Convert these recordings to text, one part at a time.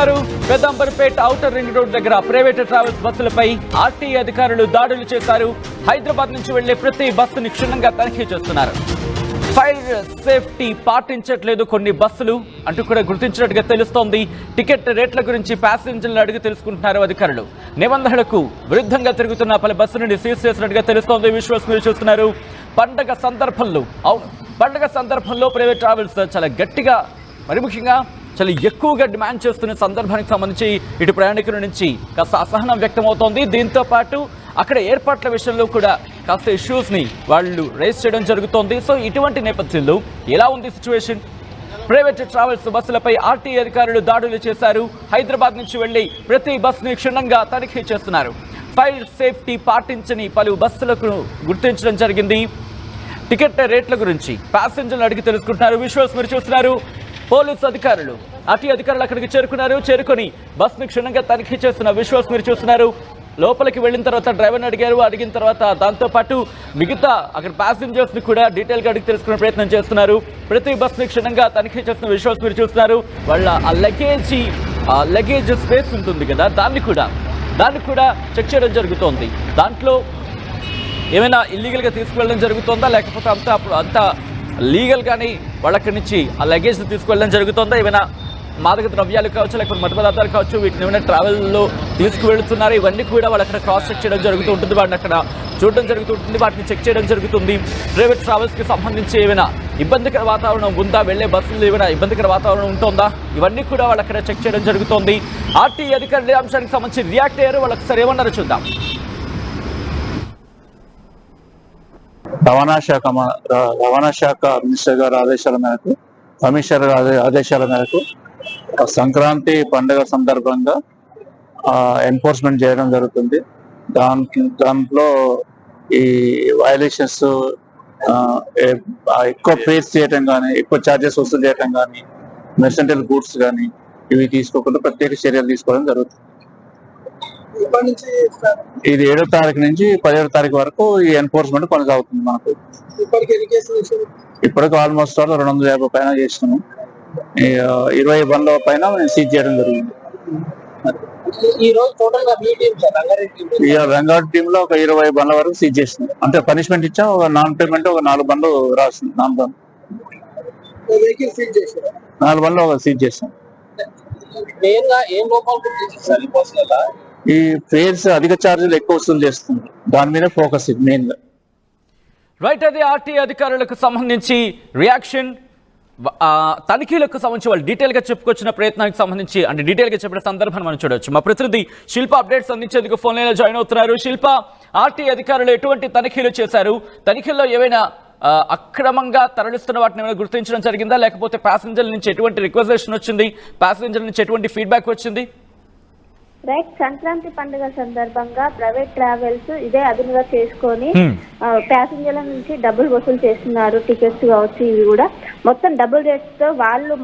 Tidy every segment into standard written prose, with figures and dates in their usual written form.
చూస్తున్నారు పెదంబర్పేట outer ring road దగ్గర private travels బస్సులపై RTA అధికారులు దాడులు చేశారు. హైదరాబాద్ నుంచి వెళ్లే ప్రతి బస్సుని క్షుణ్ణంగా తనిఖీ చేస్తున్నారు. ఫైర్ సేఫ్టీ పాటించట్లేదు కొన్ని బస్సులు అంటూ కూడా గుర్తించినట్టుగా తెలుస్తోంది. టికెట్ రేట్ల గురించి ప్యాసింజర్లు అడిగి తెలుసుకుంటున్నారు అధికారులు. నిబంధనలకు విరుద్ధంగా తిరుగుతున్న పలు బస్సులను సీజ్ చేసినట్టుగా తెలుస్తోంది. విజువల్స్ మీరు చూస్తున్నారు. పండగ సందర్భంలో ప్రైవేట్ ట్రావెల్స్ చాలా గట్టిగా, మరి ముఖ్యంగా చాలా ఎక్కువగా డిమాండ్ చేస్తున్న సందర్భానికి సంబంధించి ఇటు ప్రయాణికుల నుంచి కాస్త అసహనం వ్యక్తమవుతోంది. దీంతో పాటు అక్కడ ఏర్పాట్ల విషయంలో కూడా కాస్త ఇష్యూస్ని వాళ్ళు రైజ్ చేయడం జరుగుతోంది. సో ఇటువంటి నేపథ్యంలో ఎలా ఉంది సిచ్యువేషన్? ప్రైవేట్ ట్రావెల్స్ బస్సులపై ఆర్టీఏ అధికారులు దాడులు చేశారు. హైదరాబాద్ నుంచి వెళ్లి ప్రతి బస్సుని క్షుణ్ణంగా తనిఖీ చేస్తున్నారు. ఫైర్ సేఫ్టీ పాటించని పలు బస్సులకు గుర్తించడం జరిగింది. టికెట్ రేట్ల గురించి ప్యాసింజర్లు అడిగి తెలుసుకుంటున్నారు. విజువల్స్ మీరు చూస్తున్నారు. పోలీసు అధికారులు, ఆర్టీఏ అధికారులు అక్కడికి చేరుకొని బస్సును క్షుణ్ణంగా తనిఖీ చేస్తున్న విజువల్స్ మీరు చూస్తున్నారు. లోపలికి వెళ్ళిన తర్వాత డ్రైవర్ని అడిగిన తర్వాత దాంతోపాటు మిగతా అక్కడ ప్యాసింజర్స్ని కూడా డీటెయిల్గా అడిగి తెలుసుకునే ప్రయత్నం చేస్తున్నారు. ప్రతి బస్సుని క్షుణ్ణంగా తనిఖీ చేస్తున్న విజువల్స్ మీరు చూస్తున్నారు. వాళ్ళ ఆ లగేజ్ స్పేస్ ఉంటుంది కదా, దాన్ని కూడా చెక్ చేయడం జరుగుతోంది. దాంట్లో ఏమైనా ఇల్లీగల్గా తీసుకువెళ్ళడం జరుగుతుందా, లేకపోతే అంతా లీగల్గానే వాళ్ళక్కడి నుంచి ఆ లగేజ్ని తీసుకువెళ్ళడం జరుగుతుందా, ఏమైనా మాదక ద్రవ్యాలు కావచ్చు, లేకపోతే మత పదార్థాలు కావచ్చు, వీటిని ఏమైనా ట్రావెల్లో తీసుకువెళ్తున్నారు, ఇవన్నీ కూడా వాళ్ళు అక్కడ క్రాస్ చెక్ చేయడం జరుగుతూ ఉంటుంది. వాటిని అక్కడ చూడడం జరుగుతుంటుంది, వాటిని చెక్ చేయడం జరుగుతుంది. ప్రైవేట్ ట్రావెల్స్కి సంబంధించి ఏమైనా ఇబ్బందికర వాతావరణం ఉందా, వెళ్లే బస్సులు ఏమైనా ఇబ్బందికర వాతావరణం ఉంటుందా, ఇవన్నీ కూడా వాళ్ళు అక్కడ చెక్ చేయడం జరుగుతోంది. ఆర్టీఏ అధికారులు అంశానికి సంబంధించి రియాక్ట్ అయ్యారు. వాళ్ళకి సరే ఏమన్నారో చూద్దాం. రవాణా శాఖ మినిస్టర్ గారి ఆదేశాల మేరకు, కమిషనర్ ఆదేశాల మేరకు సంక్రాంతి పండుగ సందర్భంగా ఎన్ఫోర్స్మెంట్ చేయడం జరుగుతుంది. దాంట్లో ఈ వైలేషన్స్ ఎక్కువ ఫేస్ చేయటం కానీ, ఎక్కువ ఛార్జెస్ వసూలు చేయటం కానీ, మెర్సెంటల్ గూడ్స్ కానీ ఇవి తీసుకోకుండా ప్రత్యేక చర్యలు తీసుకోవడం జరుగుతుంది. ఇది 7వ తారీఖు నుంచి 17వ తారీఖు వరకు ఈ ఎన్ఫోర్స్మెంట్ కొనసాగుతుంది. మనకు ఇప్పటికి ఆల్మోస్ట్ 250 పైన చేసినాము. 20 బండ్ల పైన సీజ్ చేయడం జరిగింది. రంగారెడ్డి టీమ్ లో ఒక 20 బండ్ల వరకు సీజ్ చేసినాం. అంటే పనిష్మెంట్ ఇచ్చాం. ఒక నాన్ పేమెంట్ ఒక 4 బండ్లు రాసింది. 4 బండ్లు ఒక సీజ్ చేసాం. ఈ ఫేర్స్ అధిక ఛార్జీలు ఎక్కువ వసూలు చేస్తుంది, దాని మీద ఫోకస్ మెయిన్ గా. రైట్, అది ఆర్టీఏ అధికారులకు సంబంధించి రియాక్షన్. తనిఖీలకు సంబంధించి వాళ్ళు డీటెయిల్గా చెప్పుకొచ్చిన ప్రయత్నానికి సంబంధించి అంటే డీటెయిల్గా చెప్పిన సందర్భాన్ని మనం చూడవచ్చు. మా ప్రతినిధి శిల్ప అప్డేట్స్ అందించేందుకు ఫోన్ లైన్లో జాయిన్ అవుతున్నారు. శిల్ప, ఆర్టీఏ అధికారులు ఎటువంటి తనిఖీలు చేశారు? తనిఖీల్లో ఏవైనా అక్రమంగా తరలిస్తున్న వాటిని ఏమైనా గుర్తించడం జరిగిందా, లేకపోతే ప్యాసింజర్ల నుంచి ఎటువంటి రిక్వెజిషన్ వచ్చింది, ప్యాసింజర్ల నుంచి ఎటువంటి ఫీడ్బ్యాక్ వచ్చింది? రైట్, సంక్రాంతి పండుగ సందర్భంగా ప్రైవేట్ ట్రావెల్స్ ఇదే అదునుగా చేసుకొని ప్యాసింజర్ల నుంచి డబ్బులు వసూలు చేస్తున్నారు. టికెట్స్ కావచ్చు, ఇవి కూడా మొత్తం డబుల్ రేట్స్ తో వాళ్ళు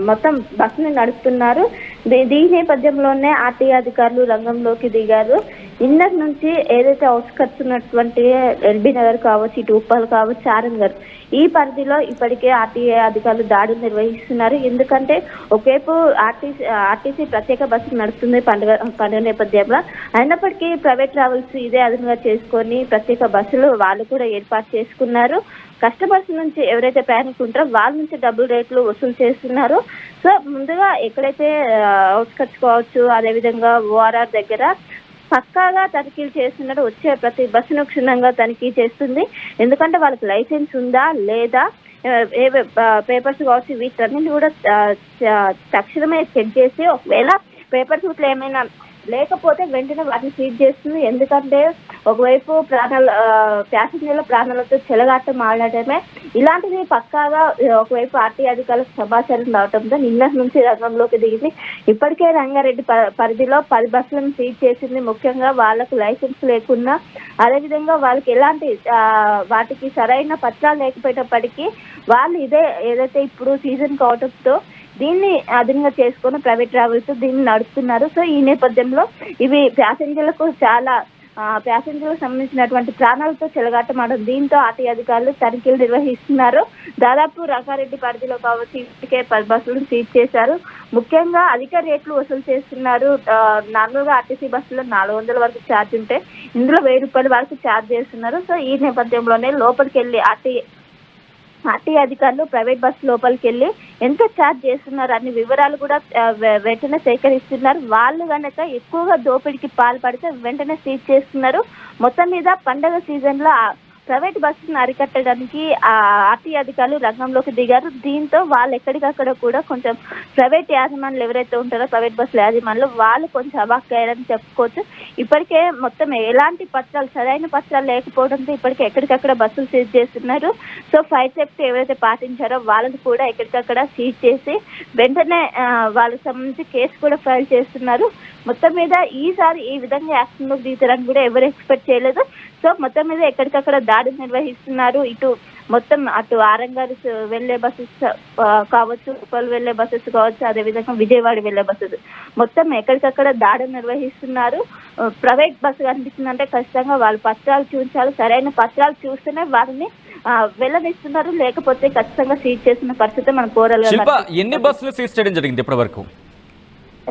మొత్తం బస్సుని నడుపుతున్నారు. దీని నేపథ్యంలోనే ఆర్టీఏ అధికారులు రంగంలోకి దిగారు. ఇందటి నుంచి ఏదైతే అవుట్స్కట్స్ ఉన్నటువంటి ఎల్బీ నగర్ కావచ్చు, ఇటు ఉప్పల్ కావచ్చు, ఆరంగర్, ఈ పరిధిలో ఇప్పటికే ఆర్టీఏ అధికారులు దాడులు నిర్వహిస్తున్నారు. ఎందుకంటే ఒకవైపు ఆర్టీసీ ప్రత్యేక బస్సులు నడుస్తుంది పండుగ నేపథ్యంలో. అయినప్పటికీ ప్రైవేట్ ట్రావెల్స్ ఇదే అదునుగా చేసుకొని ప్రత్యేక బస్సులు వాళ్ళు కూడా ఏర్పాటు చేసుకున్నారు. కస్టమర్స్ నుంచి ఎవరైతే ప్రయాణికులు ఉంటారో వాళ్ళ నుంచి డబుల్ రేట్లు వసూలు చేస్తున్నారు. సో ముందుగా ఎక్కడైతే అవుట్స్కట్స్ కావచ్చు, అదేవిధంగా ఓఆర్ఆర్ దగ్గర పక్కాగా తనిఖీలు చేస్తున్నారు. వచ్చే ప్రతి బస్సును క్షుణ్ణంగా తనిఖీ చేస్తుంది. ఎందుకంటే వాళ్ళకి లైసెన్స్ ఉందా లేదా, ఏ పేపర్స్ కావచ్చు, వీటన్నింటి కూడా తక్షణమే చెక్ చేసి ఒకవేళ పేపర్స్ ఇట్లా ఏమైనా లేకపోతే వెంటనే వాటిని సీజ్ చేస్తుంది. ఎందుకంటే ఒకవైపు ప్యాసింజర్ల ప్రాణాలతో చెలగాటం ఆడటమే, ఇలాంటిది పక్కాగా ఒకవైపు ఆర్టీఏ అధికారులకు సమాచారం రావడంతో నిన్న నుంచి రంగంలోకి దిగింది. ఇప్పటికే రంగారెడ్డి పరిధిలో 10 బస్సులను సీజ్ చేసింది. ముఖ్యంగా వాళ్లకు లైసెన్స్ లేకున్నా, అదేవిధంగా వాళ్ళకి ఎలాంటి వాటికి సరైన పత్రాలు లేకపోయేటప్పటికీ వాళ్ళు ఏదైతే ఇప్పుడు సీజన్ కావడంతో దీన్ని అదనంగా చేసుకుని ప్రైవేట్ ట్రావెల్స్ దీన్ని నడుపుతున్నారు. సో ఈ నేపథ్యంలో ఇవి ప్యాసింజర్లకు చాలా ప్యాసింజర్లకు సంబంధించినటువంటి ప్రాణాలతో చెలగాటమాడడం. దీంతో ఆర్టీ అధికారులు తనిఖీలు నిర్వహిస్తున్నారు. దాదాపు రంగారెడ్డి పరిధిలో కావచ్చు ఇప్పటికే 10 బస్సులను సీజ్ చేశారు. ముఖ్యంగా అధిక రేట్లు వసూలు చేస్తున్నారు. నార్మల్గా ఆర్టీసీ బస్సులో 400 వరకు ఛార్జ్ ఉంటే ఇందులో 1000 రూపాయల వరకు ఛార్జ్ చేస్తున్నారు. సో ఈ నేపథ్యంలోనే లోపలికి వెళ్ళి ఆర్టీ అధికారులు ప్రైవేట్ బస్సు లోపలికి వెళ్ళి ఎంత ఛార్జ్ చేస్తున్నారు అన్ని వివరాలు కూడా వెంటనే సేకరిస్తున్నారు. వాళ్ళు కనుక ఎక్కువగా దోపిడీకి పాల్పడితే వెంటనే సీజ్ చేస్తున్నారు. మొత్తం మీద పండగ సీజన్ లో ప్రైవేట్ బస్సులను అరికట్టడానికి ఆర్టీ అధికారులు రంగంలోకి దిగారు. దీంతో వాళ్ళు ఎక్కడికక్కడ కూడా కొంచెం ప్రైవేట్ యాజమానులు ఎవరైతే ఉంటారో ప్రైవేట్ బస్సుల యాజమానులు వాళ్ళు కొంచెం అవాక్కయ్యారని చెప్పుకోవచ్చు. ఇప్పటికే మొత్తం ఎలాంటి పత్రాలు సరైన పత్రాలు లేకపోవడంతో ఇప్పటికే ఎక్కడికక్కడ బస్సులు సీజ్ చేస్తున్నారు. సో ఫైర్ సేఫ్టీ ఎవరైతే పాటించారో వాళ్ళని కూడా ఎక్కడికక్కడ సీజ్ చేసి వెంటనే వాళ్ళకి సంబంధించి కేసు కూడా ఫైల్ చేస్తున్నారు. మొత్తం మీద ఈసారి ఈ విధంగా యాక్షన్లోకి దిగుతారని కూడా ఎవరు ఎక్స్పెక్ట్ చేయలేదు. సో మొత్తం మీద ఎక్కడికక్కడ దాడులు నిర్వహిస్తున్నారు. ఇటు మొత్తం అటు ఆరంగారు వెళ్లే బస్సెస్ కావచ్చు, ఉప్పల్ వెళ్లే బస్సెస్ కావచ్చు, అదేవిధంగా విజయవాడ వెళ్లే బస్సెస్ మొత్తం ఎక్కడికక్కడ దాడులు నిర్వహిస్తున్నారు. ప్రైవేట్ బస్సు కనిపిస్తుందంటే ఖచ్చితంగా వాళ్ళు పత్రాలు చూపించాలి. సరైన పత్రాలు చూస్తేనే వారిని వెళ్ళనిస్తున్నారు. లేకపోతే ఖచ్చితంగా సీజ్ చేసిన పరిస్థితి మనం కోరలుగా. ఎన్ని బస్సులు సీజ్ చేయడం జరిగింది ఇప్పటి వరకు?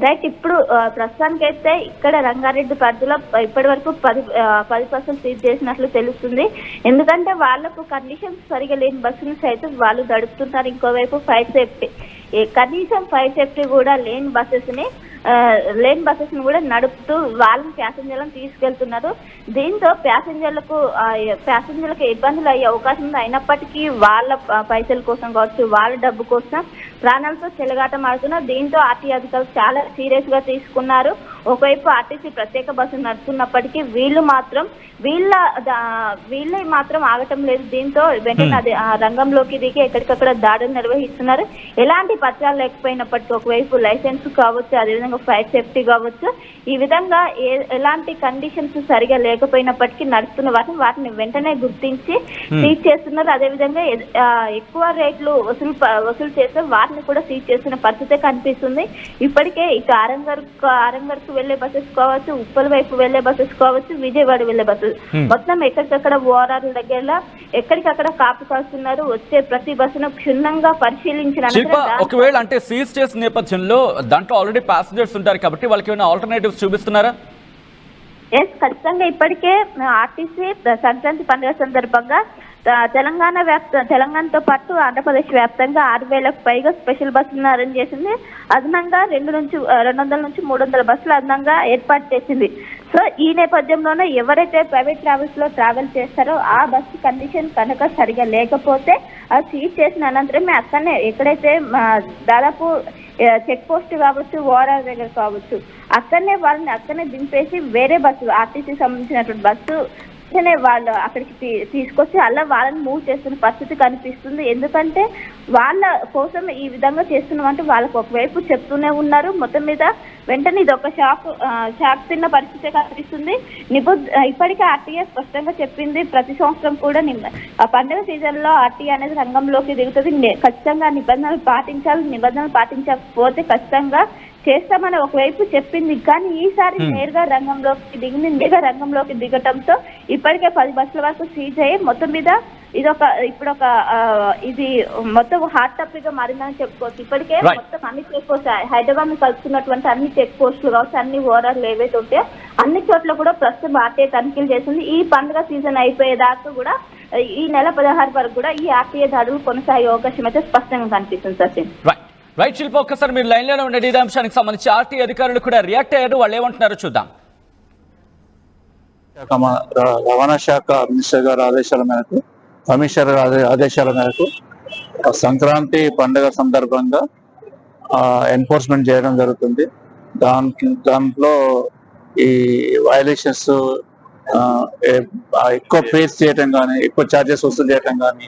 రైట్, ఇప్పుడు ప్రస్తుతానికైతే ఇక్కడ రంగారెడ్డి పరిధిలో ఇప్పటి వరకు 10 బస్సులు సీజ్ చేసినట్లు తెలుస్తుంది. ఎందుకంటే వాళ్లకు కండిషన్స్ సరిగా లేని బస్సులు సైతం వాళ్ళు నడుపుతున్నారు. ఇంకోవైపు ఫైర్ సేఫ్టీ కనీసం ఫైర్ సేఫ్టీ కూడా లేని బస్సెస్ ని కూడా నడుపుతూ వాళ్ళని ప్యాసింజర్లను తీసుకెళ్తున్నారు. దీంతో ప్యాసింజర్లకు ఇబ్బందులు అయ్యే అవకాశం ఉంది. అయినప్పటికీ వాళ్ళ పైసల కోసం కావచ్చు, వాళ్ళ డబ్బు కోసం ప్రాణాలతో చెలగాటం ఆడుతున్నారు. దీంతో ఆర్టీ అధికారులు చాలా సీరియస్ గా తీసుకున్నారు. ఒకవైపు ఆర్టీసీ ప్రత్యేక బస్సు నడుపుతున్నప్పటికీ వీళ్ళే మాత్రం ఆగటం లేదు. దీంతో వెంటనే రంగంలోకి దిగి ఎక్కడికక్కడ దాడులు నిర్వహిస్తున్నారు. ఎలాంటి పత్రాలు లేకపోయినప్పటికీ ఒకవైపు లైసెన్స్ కావచ్చు, అదేవిధంగా ఫైర్ సేఫ్టీ కావచ్చు, ఈ విధంగా ఎలాంటి కండిషన్స్ సరిగా లేకపోయినప్పటికీ నడుస్తున్న వాటిని వెంటనే గుర్తించి సీజ్ చేస్తున్నారు. అదేవిధంగా ఎక్కువ రేట్లు వసూలు చేస్తే వాటిని కూడా సీజ్ చేస్తున్న పరిస్థితే కనిపిస్తుంది. ఇప్పటికే ఇక ఆరంగర్కు వెళ్లే బస్సెస్ కావచ్చు, ఉప్పల్ వైపు వెళ్లే బస్సెస్ కావచ్చు, విజయవాడ వెళ్లే బస్సెస్ మొత్తం ఎక్కడికక్కడ ఓఆర్ఆర్ దగ్గర ఎక్కడికక్కడ కాపు కాస్తున్నారు. వచ్చే ప్రతి బస్సును క్షుణ్ణంగా పరిశీలించిన ఒకవేళ అంటే సీజ్ చేసిన నేపథ్యంలో దాంట్లో ఆల్రెడీ ప్యాసింజర్స్ ఉంటారు కాబట్టి వాళ్ళకి ఏమైనా ఆల్టర్నేటివ్స్ చూపిస్తున్నారా? ఎస్, ఖచ్చితంగా ఇప్పటికే ఆర్టీసీ సంక్రాంతి పండుగ సందర్భంగా తెలంగాణతో పాటు ఆంధ్రప్రదేశ్ వ్యాప్తంగా 6,000కు పైగా స్పెషల్ బస్సులను అరేంజ్ చేసింది. అదనంగా 200 నుంచి 300 బస్సులు అదనంగా ఏర్పాటు చేసింది. సో ఈ నేపథ్యంలోనే ఎవరైతే ప్రైవేట్ ట్రావెల్స్ లో ట్రావెల్ చేస్తారో ఆ బస్సు కండిషన్ కనుక సరిగా లేకపోతే అది సీజ్ చేసిన అనంతరమే అక్కడనే ఎక్కడైతే దాదాపు చెక్ పోస్ట్ కావచ్చు, ఓఆర్ఆర్ దగ్గర కావచ్చు, అక్కడనే దింపేసి వేరే బస్సు ఆర్టీసీ సంబంధించినటువంటి బస్సు వాళ్ళు అక్కడికి తీసుకొచ్చి అలా వాళ్ళని మూవ్ చేస్తున్న పరిస్థితి కనిపిస్తుంది. ఎందుకంటే వాళ్ళ కోసం ఈ విధంగా చేస్తున్నామంటే వాళ్ళకు ఒకవైపు చెప్తూనే ఉన్నారు. మొత్తం మీద వెంటనే ఇది ఒక షాక్ తిన్న పరిస్థితి కనిపిస్తుంది. ఇప్పటికే ఆర్టీఏ స్పష్టంగా చెప్పింది, ప్రతి సంవత్సరం కూడా పండుగ సీజన్ లో ఆర్టీఏ అనేది రంగంలోకి దిగుతుంది. ఖచ్చితంగా నిబంధనలు పాటించాలి. నిబంధనలు పాటించకపోతే ఖచ్చితంగా చేస్తామని ఒకవైపు చెప్పింది. కానీ ఈసారి నేరుగా రంగంలోకి దిగటంతో ఇప్పటికే 10 బస్సుల వరకు సీజ్ అయ్యి మొత్తం మీద ఇది మొత్తం హాట్ టాపిక్ గా మారిందని చెప్పుకోవచ్చు. ఇప్పటికే మొత్తం అన్ని చెక్ పోస్ట్ హైదరాబాద్ ను కలుపుతున్నటువంటి అన్ని చెక్ పోస్టులు కావచ్చు, అన్ని ఓఆర్ఆర్లు ఏవైతే ఉంటాయో అన్ని చోట్ల కూడా ప్రస్తుతం ఆర్టీఏ తనిఖీలు చేస్తుంది. ఈ పండుగ సీజన్ అయిపోయేదాకా కూడా ఈ నెల 16 వరకు కూడా ఈ ఆర్టీఏ దాడులు కొనసాగే అవకాశం అయితే స్పష్టంగా కనిపిస్తుంది. సచిన్ రైట్ శిల్ప, ఒక్కసారి మీరు లైన్ లోనే ఉండే ఇదే అంశానికి సంబంధించి ఆర్టీ అధికారులు కూడా రియాక్ట్ అయ్యారు. వాళ్ళు ఏమంటున్నారో చూద్దాం. రవాణా శాఖ మినిస్టర్ గారి ఆదేశాల మేరకు సంక్రాంతి పండుగ సందర్భంగా ఎన్ఫోర్స్మెంట్ చేయడం జరుగుతుంది. దాంట్లో ఈ వయలేషన్స్ ఎక్కువ ఫేస్ చేయటం కానీ, ఎక్కువ ఛార్జెస్ వసూలు చేయటం కానీ,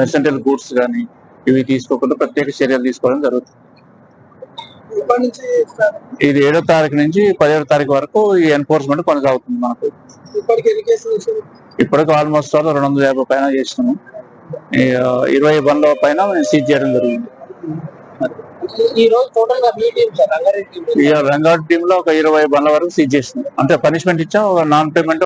మెర్సెంటల్ గూడ్స్ కానీ ఇవి తీసుకోకుండా ప్రత్యేక చర్యలు తీసుకోవడం జరుగుతుంది. ఇది 7వ తారీఖు నుంచి 15వ తారీఖు వరకు ఈ ఎన్ఫోర్స్మెంట్ కొనసాగుతుంది. మనకు ఇప్పటికి ఆల్మోస్ట్ 250 పైన చేసినాము. 20 బండ్ల పైన సీజ్ చేయడం జరిగింది. రంగారెడ్డి టీమ్ లో ఒక 20 బండ్ల వరకు సీజ్ చేసినాం. అంటే పనిష్మెంట్ ఇచ్చాం, నాన్ పేమెంట్